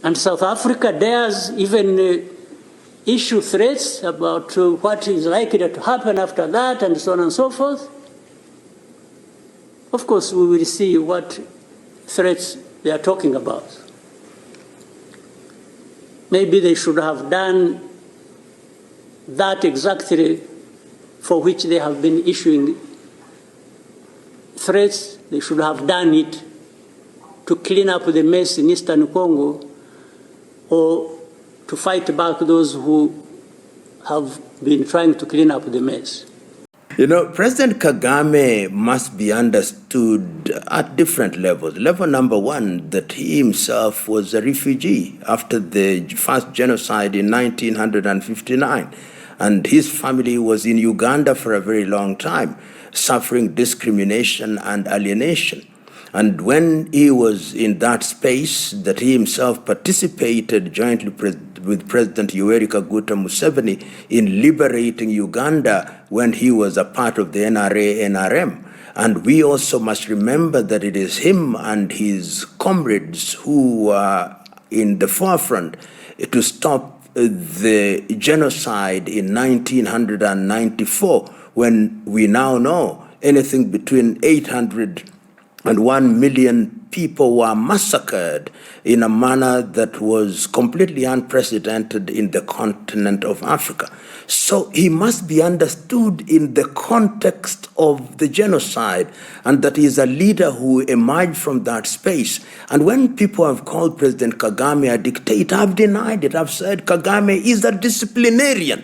And South Africa dares even issue threats about what is likely to happen after that, and so on and so forth. Of course, we will see what threats they are talking about. Maybe they should have done that exactly for which they have been issuing threats. They should have done it to clean up the mess in Eastern Congo, or to fight back those who have been trying to clean up the mess. You know, President Kagame must be understood at different levels. Level number one, that he himself was a refugee after the first genocide in 1959. And his family was in Uganda for a very long time, suffering discrimination and alienation. And when he was in that space, that he himself participated jointly with President Yoweri Kaguta Museveni in liberating Uganda when he was a part of the NRA-NRM. And we also must remember that it is him and his comrades who are in the forefront to stop the genocide in 1994, when we now know anything between 800 and 1 million people were massacred in a manner that was completely unprecedented in the continent of Africa. So he must be understood in the context of the genocide, and that he is a leader who emerged from that space. And when people have called President Kagame a dictator, I've denied it. I've said Kagame is a disciplinarian.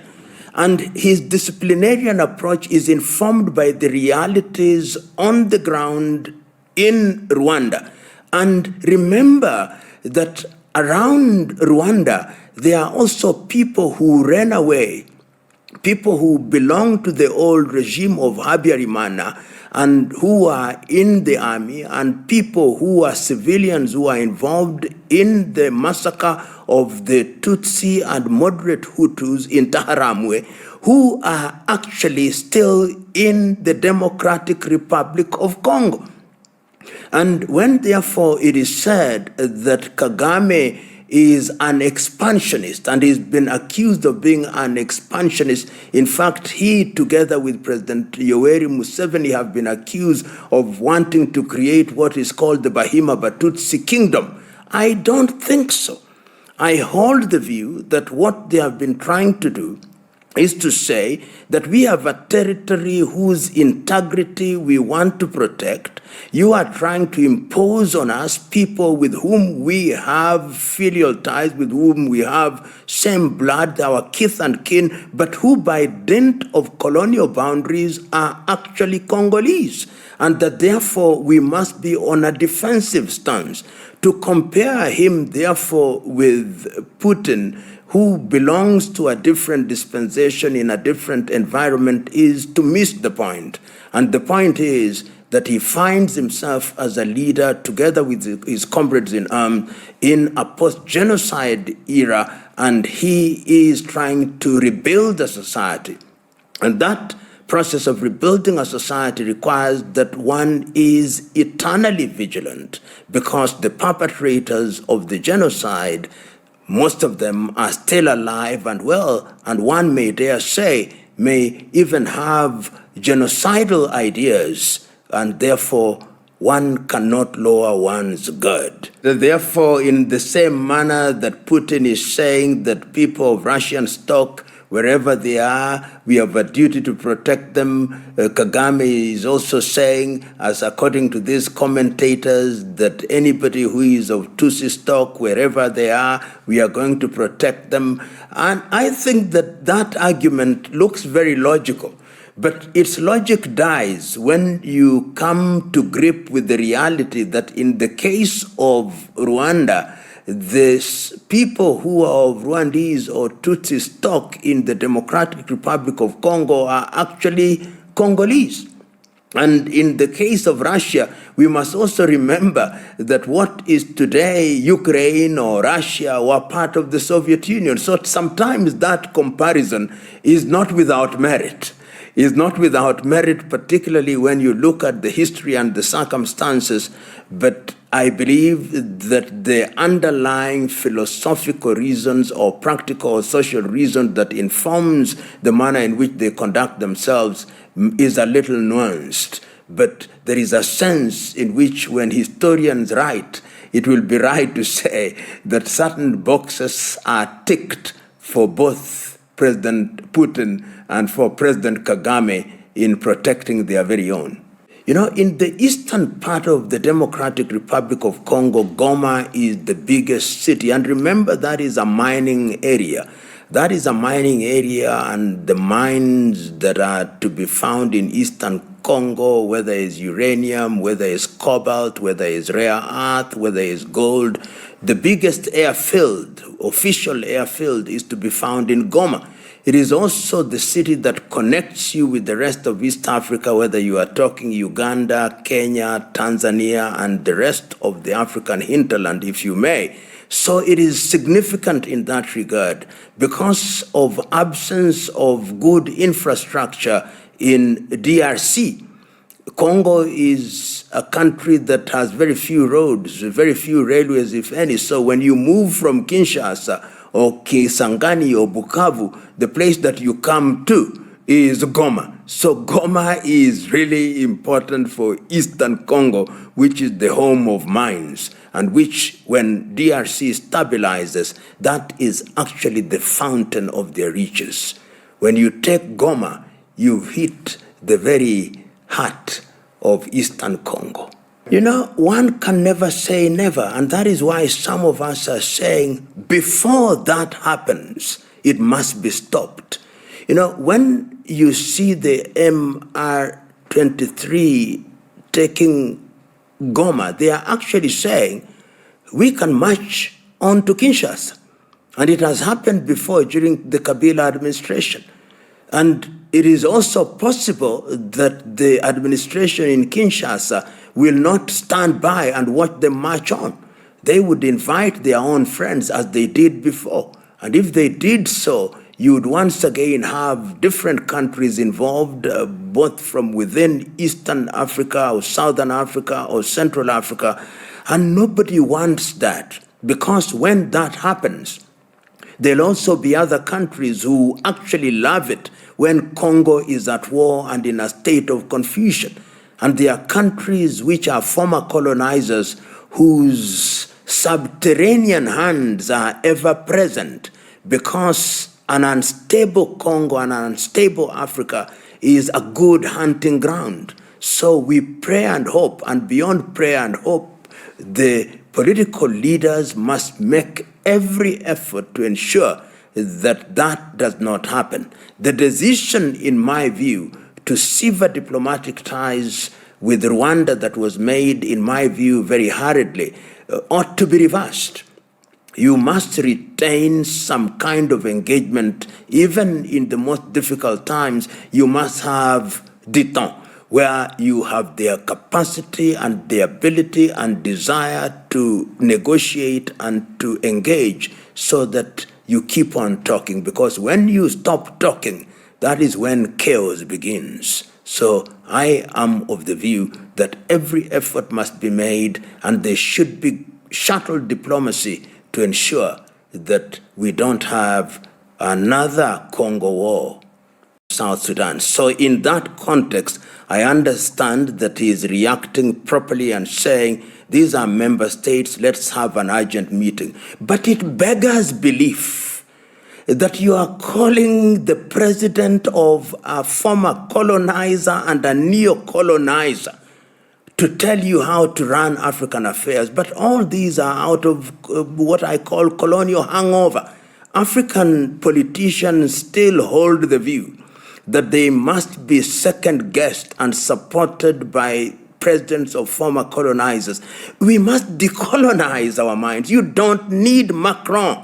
And his disciplinarian approach is informed by the realities on the ground in Rwanda. And remember that around Rwanda, there are also people who ran away, people who belong to the old regime of Habyarimana and who are in the army, and people who are civilians who are involved in the massacre of the Tutsi and moderate Hutus in Taharamwe, who are actually still in the Democratic Republic of Congo. And when, therefore, it is said that Kagame is an expansionist, and he's been accused of being an expansionist. In fact, he, together with President Yoweri Museveni, have been accused of wanting to create what is called the Bahima Batutsi Kingdom. I don't think so. I hold the view that what they have been trying to do is to say that we have a territory whose integrity we want to protect. You are trying to impose on us people with whom we have filial ties, with whom we have same blood, our kith and kin, but who by dint of colonial boundaries are actually Congolese, and that therefore we must be on a defensive stance. To compare him, therefore, with Putin, who belongs to a different dispensation in a different environment, is to miss the point. And the point is that he finds himself as a leader, together with his comrades in arms, in a post-genocide era, and he is trying to rebuild a society. And that process of rebuilding a society requires that one is eternally vigilant, because the perpetrators of the genocide, most of them are still alive and well, and one may dare say, may even have genocidal ideas, and therefore one cannot lower one's guard. Therefore, in the same manner that Putin is saying that people of Russian stock, wherever they are, we have a duty to protect them. Kagame is also saying, as according to these commentators, that anybody who is of Tutsi stock, wherever they are, we are going to protect them. And I think that that argument looks very logical. But its logic dies when you come to grip with the reality that in the case of Rwanda, the people who are of Rwandese or Tutsi stock in the Democratic Republic of Congo are actually Congolese. And in the case of Russia, we must also remember that what is today Ukraine or Russia were part of the Soviet Union. So sometimes that comparison is not without merit. is not without merit, particularly when you look at the history and the circumstances, but I believe that the underlying philosophical reasons or practical or social reason that informs the manner in which they conduct themselves is a little nuanced. But there is a sense in which when historians write, it will be right to say that certain boxes are ticked for both President Putin and for President Kagame in protecting their very own. You know, in the eastern part of the Democratic Republic of Congo, Goma is the biggest city. And remember, that is a mining area. That is a mining area, and the mines that are to be found in eastern Congo, whether it's uranium, whether it's cobalt, whether it's rare earth, whether it's gold, the biggest airfield, official airfield, is to be found in Goma. It is also the city that connects you with the rest of East Africa, whether you are talking Uganda, Kenya, Tanzania, and the rest of the African hinterland, if you may. So it is significant in that regard because of absence of good infrastructure in DRC. Congo is a country that has very few roads, very few railways, if any. So when you move from Kinshasa or Kisangani or Bukavu, the place that you come to is Goma. So Goma is really important for Eastern Congo, which is the home of mines, and which, when DRC stabilizes, that is actually the fountain of their riches. When you take Goma, you hit the very heart of Eastern Congo. You know, one can never say never, and that is why some of us are saying, before that happens, it must be stopped. You know, when you see the MR23 taking Goma, they are actually saying, we can march on to Kinshasa. And it has happened before during the Kabila administration. And it is also possible that the administration in Kinshasa will not stand by and watch them march on. They would invite their own friends as they did before. And if they did so, you would once again have different countries involved, both from within Eastern Africa or Southern Africa or Central Africa. And nobody wants that, because when that happens, there'll also be other countries who actually love it when Congo is at war and in a state of confusion. And there are countries which are former colonizers whose subterranean hands are ever present, because an unstable Congo and an unstable Africa is a good hunting ground. So we pray and hope, and beyond prayer and hope, the political leaders must make every effort to ensure that that does not happen. The decision, in my view, to sever diplomatic ties with Rwanda that was made, in my view, very hurriedly, ought to be reversed. You must retain some kind of engagement. Even in the most difficult times, you must have détente, where you have their capacity and the ability and desire to negotiate and to engage, so that you keep on talking. Because when you stop talking, that is when chaos begins. So I am of the view that every effort must be made, and there should be shuttle diplomacy to ensure that we don't have another Congo war, South Sudan. So in that context, I understand that he is reacting properly and saying, these are member states, let's have an urgent meeting. But it beggars belief that you are calling the president of a former colonizer and a neo-colonizer to tell you how to run African affairs. But all these are out of what I call colonial hangover. African politicians still hold the view that they must be second-guessed and supported by presidents of former colonizers. We must decolonize our minds. You don't need Macron.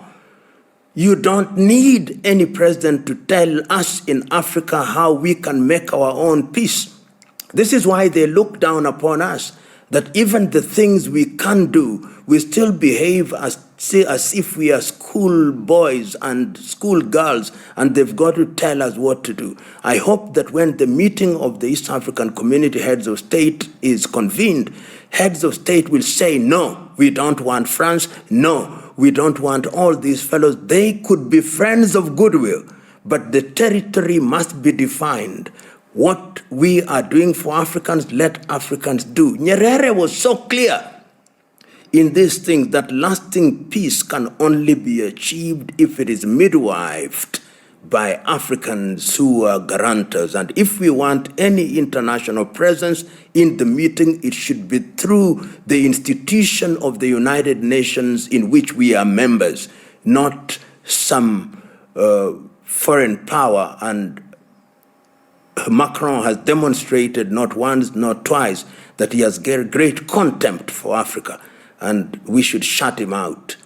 You don't need any president to tell us in Africa how we can make our own peace. This is why they look down upon us. that even the things we can't do, we still behave as if we are school boys and school girls, and they've got to tell us what to do. I hope that when the meeting of the East African Community Heads of State is convened, heads of state will say, no, we don't want France, no, we don't want all these fellows. They could be friends of goodwill, but the territory must be defined. What we are doing for Africans, let Africans do. Nyerere was so clear in these things that lasting peace can only be achieved if it is midwifed by Africans who are guarantors. And if we want any international presence in the meeting, it should be through the institution of the United Nations in which we are members, not some foreign power. And Macron has demonstrated not once, not twice, that he has great contempt for Africa, and we should shut him out.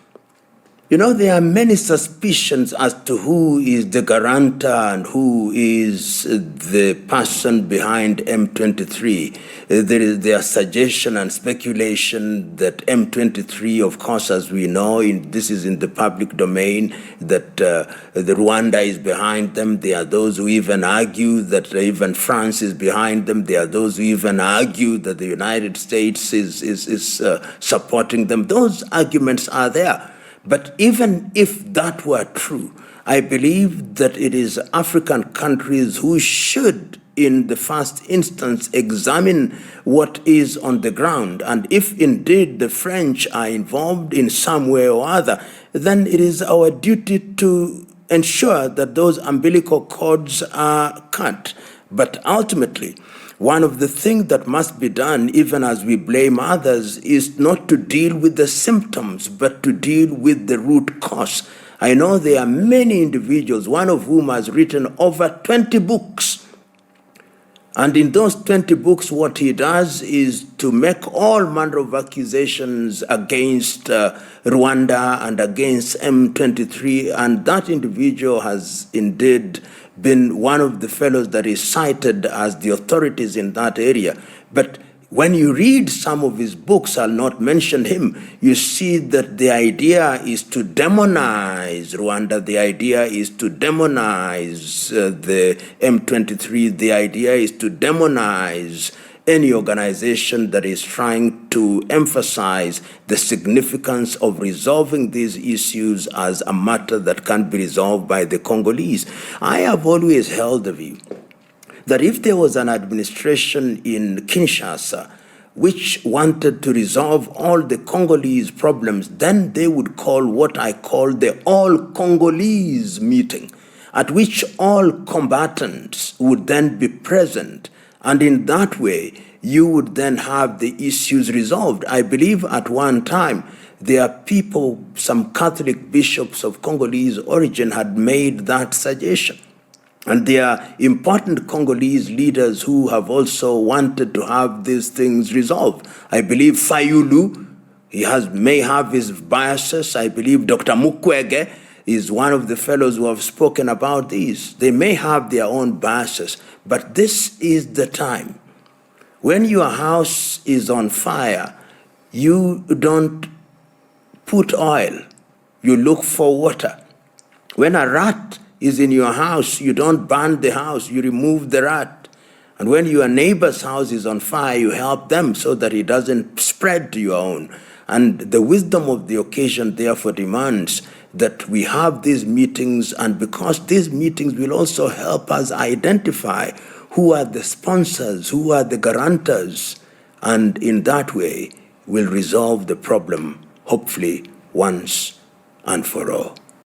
You know, there are many suspicions as to who is the guarantor and who is the person behind M23. There are suggestion and speculation that M23, of course, as we know, this is in the public domain, that the Rwanda is behind them. There are those who even argue that even France is behind them. There are those who even argue that the United States is supporting them. Those arguments are there. But even if that were true, I believe that it is African countries who should, in the first instance, examine what is on the ground. And if indeed the French are involved in some way or other, then it is our duty to ensure that those umbilical cords are cut. But ultimately, one of the things that must be done, even as we blame others, is not to deal with the symptoms, but to deal with the root cause. I know there are many individuals, one of whom has written over 20 books. And in those 20 books, what he does is to make all manner of accusations against Rwanda and against M23. And that individual has indeed been one of the fellows that is cited as the authorities in that area. But when you read some of his books, I'll not mention him, you see that the idea is to demonize Rwanda, the idea is to demonize the M23, the idea is to demonize any organization that is trying to emphasize the significance of resolving these issues as a matter that can be resolved by the Congolese. I have always held the view that if there was an administration in Kinshasa which wanted to resolve all the Congolese problems, then they would call what I call the all-Congolese meeting, at which all combatants would then be present. And in that way, you would then have the issues resolved. I believe at one time, there are people, some Catholic bishops of Congolese origin had made that suggestion. And there are important Congolese leaders who have also wanted to have these things resolved. I believe Fayulu, may have his biases. I believe Dr. Mukwege is one of the fellows who have spoken about these. They may have their own biases, but this is the time. When your house is on fire, you don't put oil, you look for water. When a rat is in your house, you don't burn the house, you remove the rat. And when your neighbor's house is on fire, you help them so that it doesn't spread to your own. And the wisdom of the occasion therefore demands that we have these meetings, and because these meetings will also help us identify who are the sponsors, who are the guarantors, and in that way will resolve the problem, hopefully once and for all.